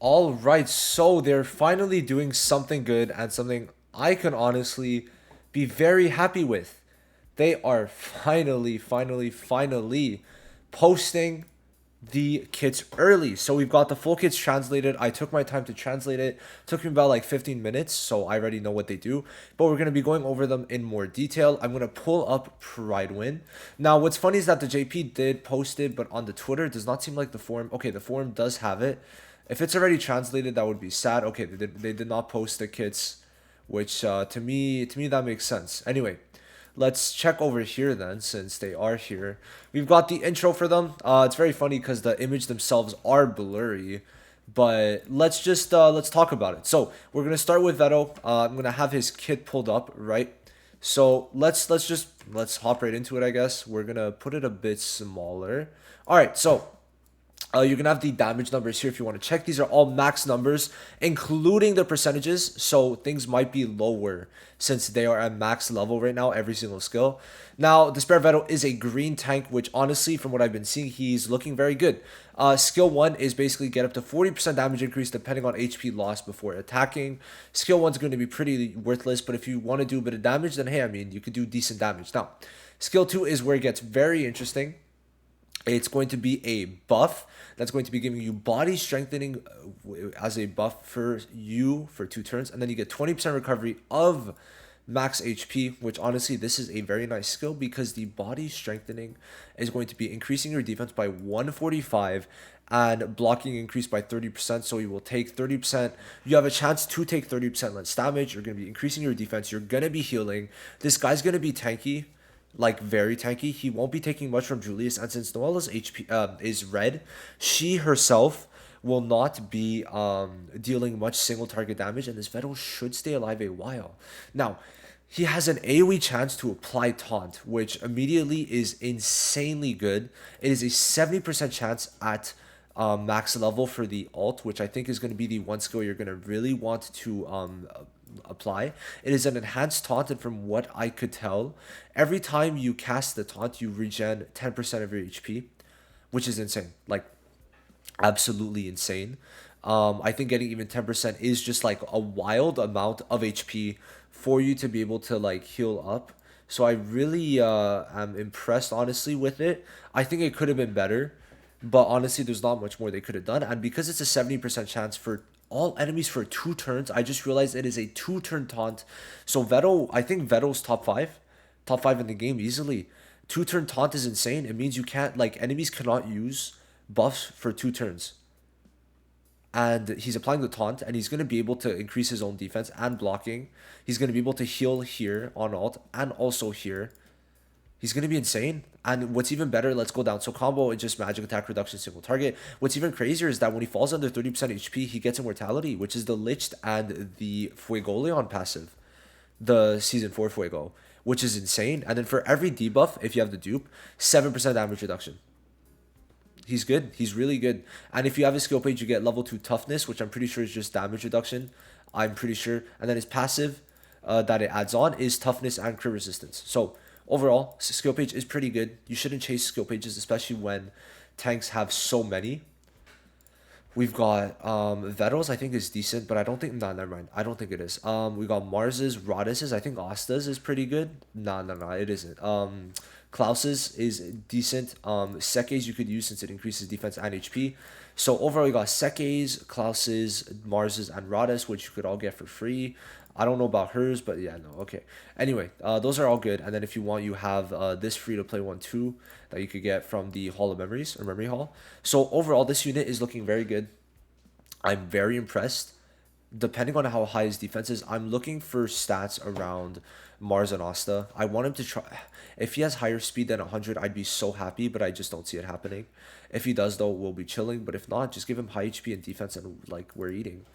All right, so they're finally doing something good and something I can honestly be very happy with. They are finally posting the kits early. So we've got the full kits translated. I took my time to translate it. Took me about like 15 minutes, so I already know what they do. But we're going to be going over them in more detail. I'm going to pull up Pride Win. Now, what's funny is that the JP did post it, but on the Twitter, it does not seem like the forum. Okay, the forum does have it. If it's already translated, that would be sad. Okay, they did not post the kits, which to me that makes sense. Anyway, let's check over here then, since they are here. We've got the intro for them. It's very funny because the image themselves are blurry, but let's talk about it. So we're gonna start with Vetto. I'm gonna have his kit pulled up, right? So let's hop right into it. I guess we're gonna put it a bit smaller. All right, so you're gonna have the damage numbers here if you want to check. These are all max numbers, including the percentages. So things might be lower since they are at max level right now, every single skill. Now, the Spare Vetto is a green tank, which honestly, from what I've been seeing, he's looking very good. Skill 1 is basically get up to 40% damage increase depending on HP loss before attacking. Skill 1 is going to be pretty worthless, but if you want to do a bit of damage, then hey, I mean, you could do decent damage. Now, Skill 2 is where it gets very interesting. It's going to be a buff that's going to be giving you body strengthening as a buff for you for 2 turns, and then you get 20% recovery of max HP, which honestly, this is a very nice skill because the body strengthening is going to be increasing your defense by 145 and blocking increased by 30%. So you will take 30%. You have a chance to take 30% less damage. You're going to be increasing your defense. You're going to be healing. This guy's going to be tanky, like very tanky. He won't be taking much from Julius, and since Noella's HP is red, she herself will not be dealing much single target damage, and this Vettel should stay alive a while. Now, he has an AoE chance to apply taunt, which immediately is insanely good. It is a 70% chance at max level for the alt, which I think is going to be the one skill you're going to really want to apply. It is an enhanced taunt, and from what I could tell, every time you cast the taunt, you regen 10% of your HP, which is insane. Like, absolutely insane. I think getting even 10% is just like a wild amount of HP for you to be able to like heal up. So I really am impressed honestly with it. I think it could have been better, but honestly, there's not much more they could have done. And because it's a 70% chance for all enemies for 2 turns, I just realized it is a 2 turn taunt. So Vettel, I think Vettel's top five in the game easily. 2 turn taunt is insane. It means you can't, like, enemies cannot use buffs for 2 turns, and he's applying the taunt, and he's going to be able to increase his own defense and blocking. He's going to be able to heal here on alt and also here. He's going to be insane. And what's even better, let's go down. So combo is just magic attack reduction, single target. What's even crazier is that when he falls under 30% HP, he gets immortality, which is the Liched and the Fuegoleon passive, the Season 4 Fuego, which is insane. And then for every debuff, if you have the dupe, 7% damage reduction. He's good. He's really good. And if you have his skill page, you get level 2 toughness, which I'm pretty sure is just damage reduction. I'm pretty sure. And then his passive that it adds on is toughness and crit resistance. So overall, skill page is pretty good. You shouldn't chase skill pages, especially when tanks have so many. We've got Vettel's, I think, is decent, but I don't think, nah, never mind. I don't think it is. We got Mars's, Rodis's, I think Asta's is pretty good. Nah, nah, nah, it isn't. Klaus's is decent. Seke's you could use since it increases defense and HP. So overall, you got Seke's, Klaus's, Mars's, and Rodis, which you could all get for free. I don't know about hers, but yeah, no, okay. Anyway, those are all good. And then if you want, you have this free to play one too that you could get from the Hall of Memories or Memory Hall. So overall, this unit is looking very good. I'm very impressed. Depending on how high his defense is, I'm looking for stats around Mars and Asta. I want him to try. If he has higher speed than 100, I'd be so happy, but I just don't see it happening. If he does, though, we'll be chilling. But if not, just give him high HP and defense, and like we're eating.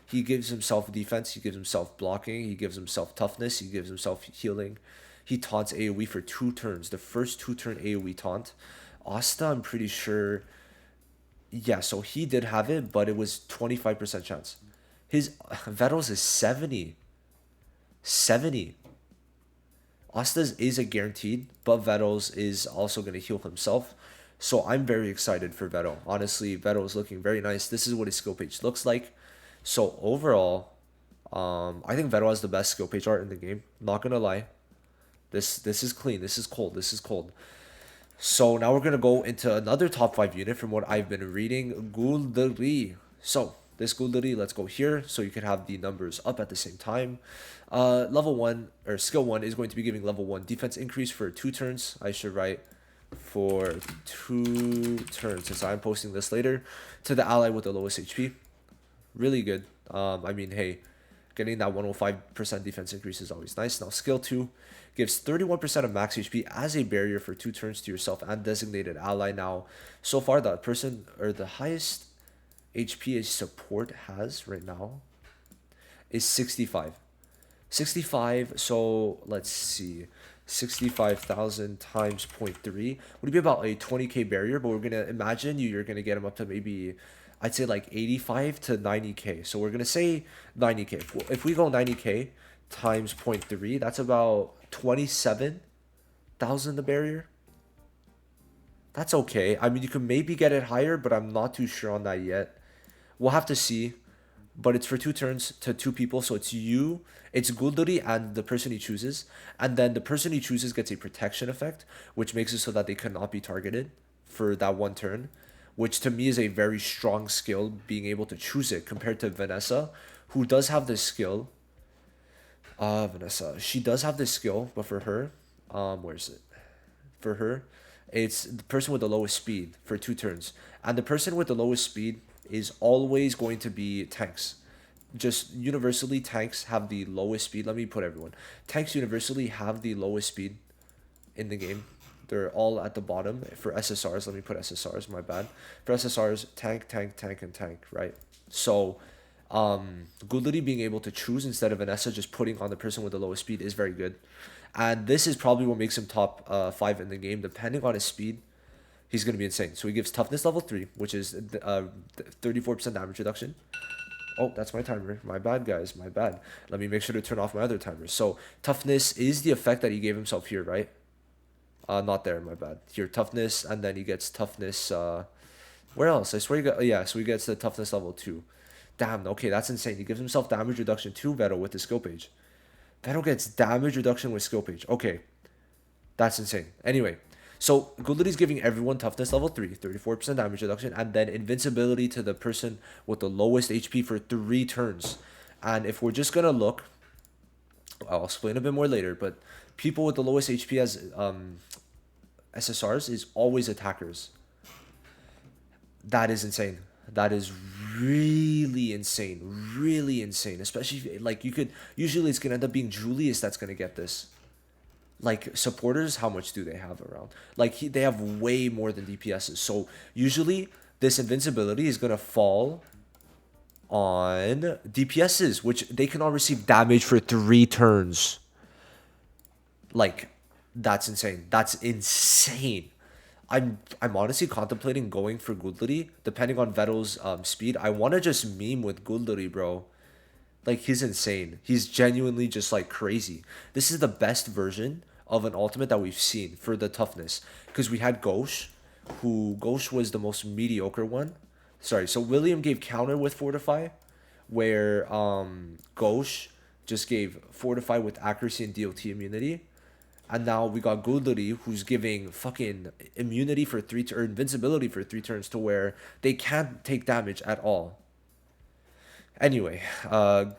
He gives himself defense, he gives himself blocking, he gives himself toughness, he gives himself healing. He taunts AoE for 2 turns, the first 2 turn AoE taunt. Asta, I'm pretty sure, yeah, so he did have it, but it was 25% chance. His Vettel's is 70. 70. Asta's is a guaranteed, but Vettel's is also going to heal himself. So I'm very excited for Vetto. Honestly, Vetto is looking very nice. This is what his skill page looks like. So overall, I think Vetto has the best skill page art in the game. Not gonna lie. This is clean. This is cold. This is cold. So now we're gonna go into another top 5 unit from what I've been reading, Guldri. So this Guldri, let's go here so you can have the numbers up at the same time. Level 1 or skill 1 is going to be giving level 1 defense increase for 2 turns. I should write for 2 turns since I'm posting this later to the ally with the lowest HP. Really good. I mean, hey, getting that 105% defense increase is always nice. Now, skill 2 gives 31% of max HP as a barrier for 2 turns to yourself and designated ally. Now, so far, the person or the highest HP a support has right now is 65. 65, so let's see. 65,000 times 0.3 would be about a 20k barrier, but we're gonna imagine you're gonna get him up to maybe, I'd say like 85 to 90k. So we're gonna say 90k. If we go 90k times 0.3, that's about 27,000 the barrier. That's okay. I mean, you can maybe get it higher, but I'm not too sure on that yet. We'll have to see. But it's for 2 turns to 2 people, so it's you, it's Gulduri and the person he chooses, and then the person he chooses gets a protection effect, which makes it so that they cannot be targeted for that 1 turn, which to me is a very strong skill, being able to choose it compared to Vanessa, who does have this skill. Vanessa, she does have this skill, but for her, where is it? For her, it's the person with the lowest speed for 2 turns. And the person with the lowest speed is always going to be tanks. Just universally, tanks have the lowest speed. Let me put everyone. Tanks universally have the lowest speed in the game. They're all at the bottom. For SSRs, let me put SSRs, my bad. For SSRs, tank, tank, tank, and tank, right? So, Gulidi being able to choose instead of Vanessa just putting on the person with the lowest speed is very good. And this is probably what makes him top 5 in the game. Depending on his speed, he's going to be insane. So he gives toughness level 3, which is 34% damage reduction. Oh, that's my timer. My bad, guys. My bad. Let me make sure to turn off my other timers. So toughness is the effect that he gave himself here, right? Not there. My bad. Here, toughness, and then he gets toughness. Where else? I swear he got. Oh, yeah, so he gets the toughness level 2. Damn. Okay, that's insane. He gives himself damage reduction to Vetto with the skill page. Vetto gets damage reduction with skill page. Okay, that's insane. Anyway, so Gulidi's giving everyone toughness level 3, 34% damage reduction, and then invincibility to the person with the lowest HP for 3 turns. And if we're just gonna look, I'll explain a bit more later, but people with the lowest HP as SSRs is always attackers. That is insane. That is really insane. Really insane. Especially if, like, you could, usually it's gonna end up being Julius that's gonna get this. Like, supporters, how much do they have around? Like, they have way more than DPSs. So usually this invincibility is gonna fall on DPSs, which they can all receive damage for 3 turns. Like, that's insane. That's insane. I'm honestly contemplating going for Gudlari, depending on Vettel's speed. I want to just meme with Gudlari, bro. Like, he's insane. He's genuinely just like crazy. This is the best version of an ultimate that we've seen for the toughness. Because we had Ghosh, who Ghosh was the most mediocre one. Sorry, so William gave counter with Fortify, where Ghosh just gave Fortify with accuracy and DOT immunity. And now we got Gudlari, who's giving fucking immunity for 3 or invincibility for 3 turns to where they can't take damage at all. Anyway,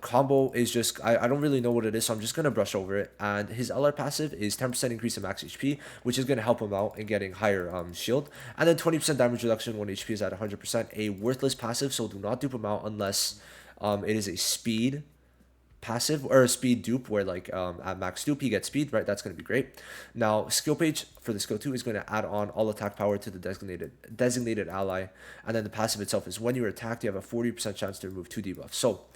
combo is just, I don't really know what it is, so I'm just going to brush over it. And his LR passive is 10% increase in max HP, which is going to help him out in getting higher shield. And then 20% damage reduction when HP is at 100%. A worthless passive, so do not dupe him out unless it is a speed passive or a speed dupe where like at max dupe he gets speed, right? That's going to be great. Now skill page for the skill 2 is going to add on all attack power to the designated ally, and then the passive itself is when you're attacked you have a 40% chance to remove 2 debuffs. So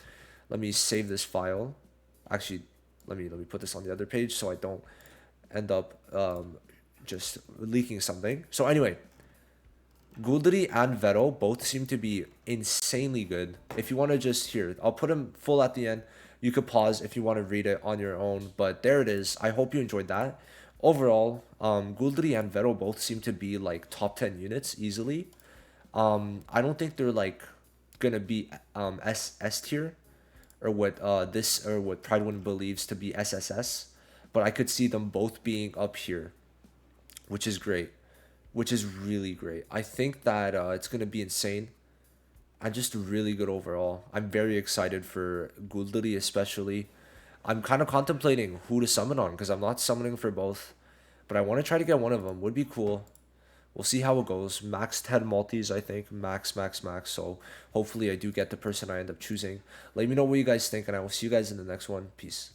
let me save this file. Actually, let me put this on the other page so I don't end up just leaking something. So anyway, Guldari and Vetto both seem to be insanely good. If you want to just here, I'll put them full at the end. You could pause if you want to read it on your own, but there it is. I hope you enjoyed that. Overall, Guldri and Vero both seem to be like top 10 units easily. I don't think they're like gonna be S tier, or what Pridewind believes to be SSS, but I could see them both being up here, which is great, which is really great. I think that it's gonna be insane and just really good overall. I'm very excited for Guldri especially. I'm kind of contemplating who to summon on because I'm not summoning for both, but I want to try to get one of them. Would be cool. We'll see how it goes. Max 10 multis, I think. Max, max, max. So hopefully I do get the person I end up choosing. Let me know what you guys think, and I will see you guys in the next one. Peace.